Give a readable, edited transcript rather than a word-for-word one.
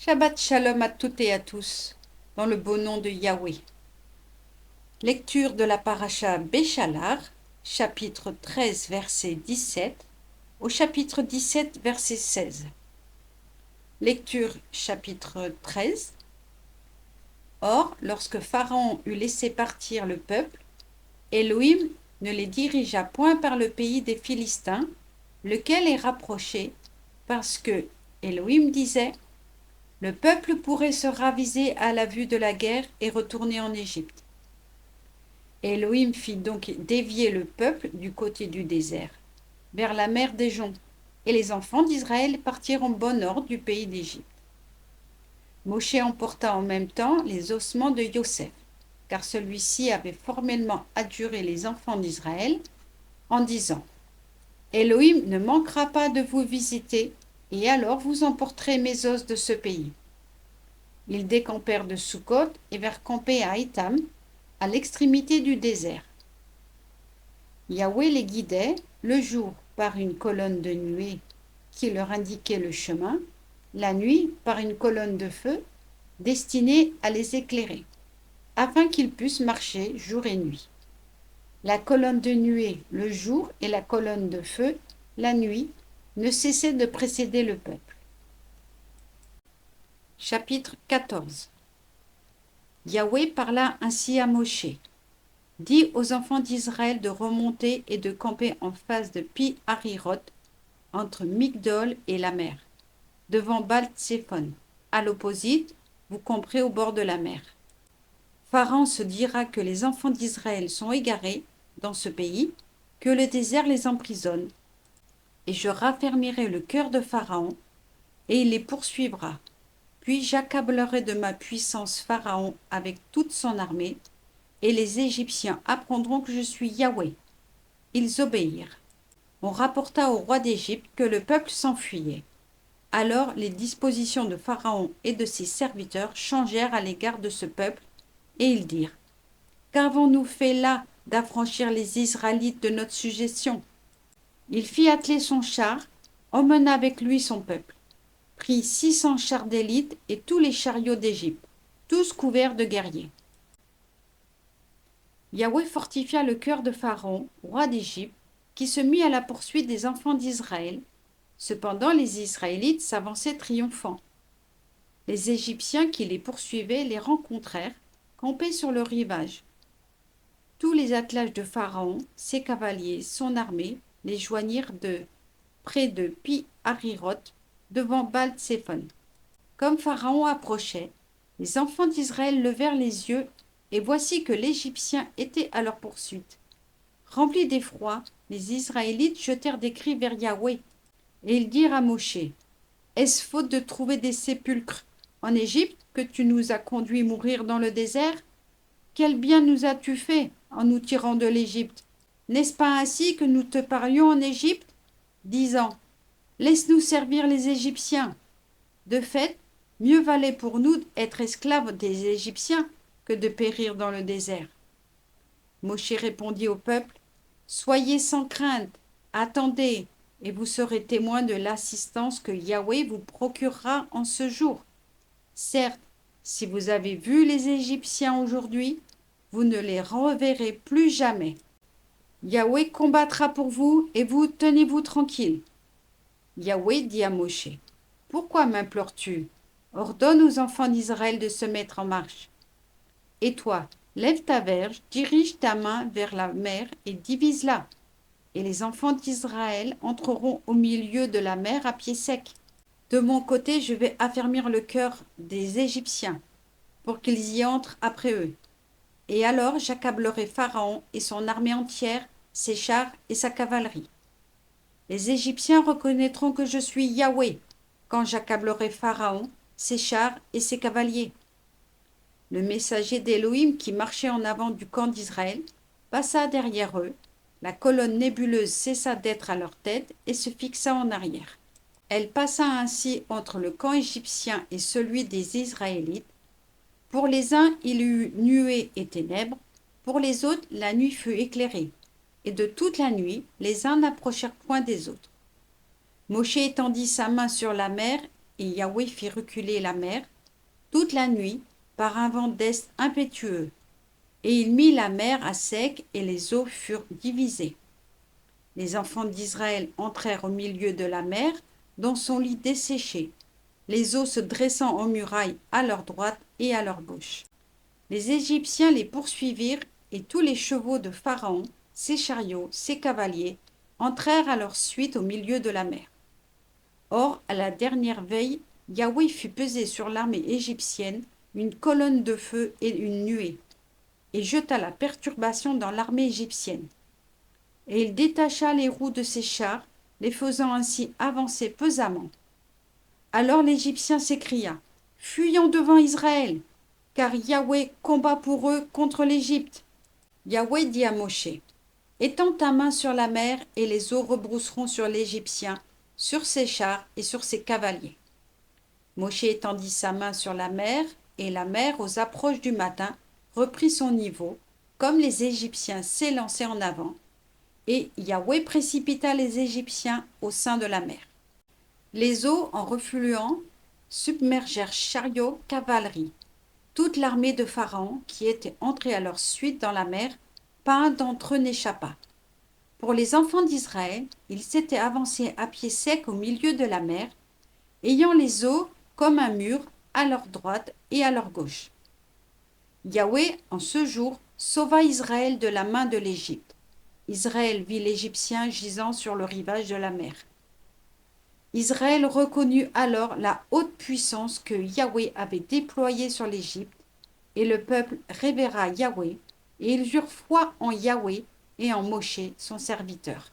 Shabbat Shalom à toutes et à tous, dans le beau nom de Yahweh. Lecture de la paracha Béchalar, chapitre 13, verset 17, au chapitre 17, verset 16. Lecture chapitre 13. Or, lorsque Pharaon eut laissé partir le peuple, Elohim ne les dirigea point par le pays des Philistins, lequel est rapproché, parce que Elohim disait: le peuple pourrait se raviser à la vue de la guerre et retourner en Égypte. Elohim fit donc dévier le peuple du côté du désert, vers la mer des Joncs, et les enfants d'Israël partirent en bon ordre du pays d'Égypte. Moshe emporta en même temps les ossements de Yosef, car celui-ci avait formellement adjuré les enfants d'Israël en disant: Elohim ne manquera pas de vous visiter, et alors vous emporterez mes os de ce pays. Ils décampèrent de Sukkot et vinrent camper à Étam, à l'extrémité du désert. Yahweh les guidait le jour par une colonne de nuée qui leur indiquait le chemin, la nuit par une colonne de feu destinée à les éclairer, afin qu'ils puissent marcher jour et nuit. La colonne de nuée le jour et la colonne de feu la nuit ne cessaient de précéder le peuple. Chapitre 14. Yahweh parla ainsi à Moshe. Dis aux enfants d'Israël de remonter et de camper en face de Pi-Hahiroth, entre Migdol et la mer, devant Baal-Tséphon. À l'opposite, vous camperez au bord de la mer. Pharaon se dira que les enfants d'Israël sont égarés dans ce pays, que le désert les emprisonne, et je raffermirai le cœur de Pharaon, et il les poursuivra. Puis j'accablerai de ma puissance Pharaon avec toute son armée, et les Égyptiens apprendront que je suis Yahweh. Ils obéirent. On rapporta au roi d'Égypte que le peuple s'enfuyait. Alors les dispositions de Pharaon et de ses serviteurs changèrent à l'égard de ce peuple, et ils dirent: qu'avons-nous fait là d'affranchir les Israélites de notre suggestion? Il fit atteler son char, emmena avec lui son peuple, prit 600 chars d'élite et tous les chariots d'Égypte, tous couverts de guerriers. Yahweh fortifia le cœur de Pharaon, roi d'Égypte, qui se mit à la poursuite des enfants d'Israël. Cependant, les Israélites s'avançaient triomphants. Les Égyptiens qui les poursuivaient les rencontrèrent, campés sur le rivage. Tous les attelages de Pharaon, ses cavaliers, son armée, les joignirent de près de Pi-Hahiroth, devant Baal-Tséphon. Comme Pharaon approchait, les enfants d'Israël levèrent les yeux, et voici que l'Égyptien était à leur poursuite. Remplis d'effroi, les Israélites jetèrent des cris vers Yahweh, et ils dirent à Moshe: est-ce faute de trouver des sépulcres en Égypte que tu nous as conduits mourir dans le désert? Quel bien nous as-tu fait en nous tirant de l'Égypte? N'est-ce pas ainsi que nous te parlions en Égypte, disant: laisse-nous servir les Égyptiens? De fait, mieux valait pour nous être esclaves des Égyptiens que de périr dans le désert. Moshe répondit au peuple: soyez sans crainte, attendez, et vous serez témoins de l'assistance que Yahweh vous procurera en ce jour. Certes, si vous avez vu les Égyptiens aujourd'hui, vous ne les reverrez plus jamais. Yahweh combattra pour vous, et vous tenez-vous tranquille. Yahweh dit à Moshe: pourquoi m'implores-tu? Ordonne aux enfants d'Israël de se mettre en marche. Et toi, lève ta verge, dirige ta main vers la mer et divise-la. Et les enfants d'Israël entreront au milieu de la mer à pied sec. De mon côté, je vais affermir le cœur des Égyptiens, pour qu'ils y entrent après eux. Et alors j'accablerai Pharaon et son armée entière, ses chars et sa cavalerie. Les Égyptiens reconnaîtront que je suis Yahweh, quand j'accablerai Pharaon, ses chars et ses cavaliers. Le messager d'Élohim qui marchait en avant du camp d'Israël passa derrière eux, la colonne nébuleuse cessa d'être à leur tête et se fixa en arrière. Elle passa ainsi entre le camp égyptien et celui des Israélites. Pour les uns, il y eut nuée et ténèbres, pour les autres, la nuit fut éclairée, et de toute la nuit, les uns n'approchèrent point des autres. Moshe étendit sa main sur la mer, et Yahweh fit reculer la mer toute la nuit par un vent d'est impétueux. Et il mit la mer à sec et les eaux furent divisées. Les enfants d'Israël entrèrent au milieu de la mer dans son lit desséché, les eaux se dressant en muraille à leur droite et à leur gauche. Les Égyptiens les poursuivirent et tous les chevaux de Pharaon, ses chariots, ses cavaliers, entrèrent à leur suite au milieu de la mer. Or, à la dernière veille, Yahweh fit peser sur l'armée égyptienne une colonne de feu et une nuée, et jeta la perturbation dans l'armée égyptienne. Et il détacha les roues de ses chars, les faisant ainsi avancer pesamment. Alors l'Égyptien s'écria: Fuyons devant Israël, car Yahweh combat pour eux contre l'Égypte. Yahweh dit à Moshe: Étends ta main sur la mer, et les eaux rebrousseront sur l'Égyptien, sur ses chars et sur ses cavaliers. Moshe étendit sa main sur la mer, et la mer, aux approches du matin, reprit son niveau, comme les Égyptiens s'élançaient en avant, et Yahweh précipita les Égyptiens au sein de la mer. Les eaux, en refluant, submergèrent chariots, cavalerie. Toute l'armée de Pharaon, qui était entrée à leur suite dans la mer, pas un d'entre eux n'échappa. Pour les enfants d'Israël, ils s'étaient avancés à pied sec au milieu de la mer, ayant les eaux comme un mur à leur droite et à leur gauche. Yahweh, en ce jour, sauva Israël de la main de l'Égypte. Israël vit l'Égyptien gisant sur le rivage de la mer. Israël reconnut alors la haute puissance que Yahweh avait déployée sur l'Égypte, et le peuple révéra Yahweh, et ils eurent foi en Yahweh et en Moshe, son serviteur.